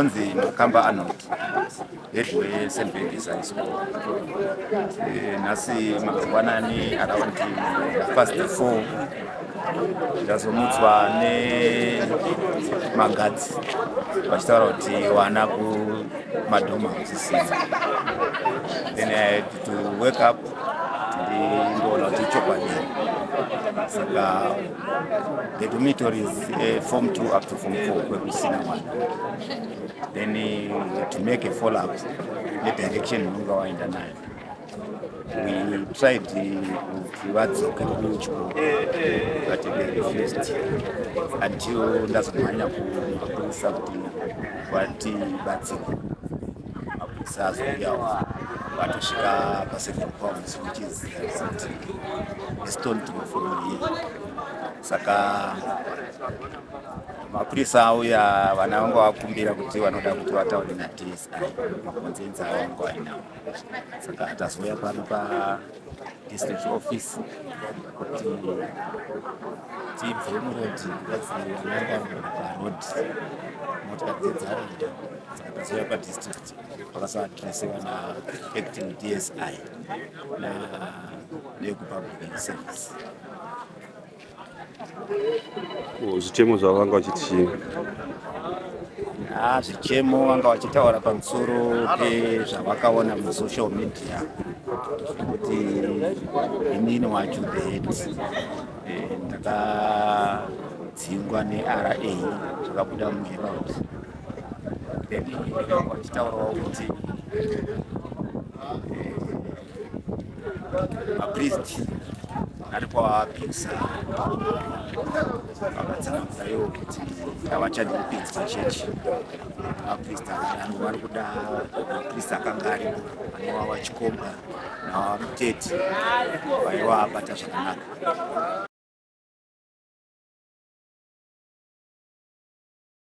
ndinonzi Makamba Arnold, head weSt. Baptist High School. Nhasi mangwanani around past 4 ndazomutswa nemagadzi vachitaura kuti wana kumadhoma hausisina. Then I had to wake up ndindoona kuti chokwadi. Saka the dormitories form 2 up to form 4 kwekusina mwana. Then we had to make a follow up the direction unonga waenda nayo. We tried kuvadzoka kuchikoro but they refused until ndazomhanya kumapurisa kuti vatibatsire. Mapurisa azouyawo vatosvika pa7 pounds which is a stone throw from here. Saka mapurisa auya vana vanga vakumbira kuti vanoda kuti vataure naDSI makonzenzi avo vanga vainawo. Saka tazouya pano district office kuti tibve murodhi vanaanga parod motikari dzedzaenda. Saka tazouya padistrict vakasaadresiwa naacting DSI nekupublic service. Zvichemo zvavanga vachiti zvichemo vanga vachitaura pamusoro pezvavakaona musocial media kuti inini wacho the head ndakadzingwa neRA zvakabuda muherald. Then vanga vachitaurawo kuti mapriest ari kwavapinza vakatsananguraiwo kuti havachadi kupinza pachechi. Maprista vanhu vari kuda maprista akanga aripo anova vachikomba navamuteti vaiva abata zvakanaka.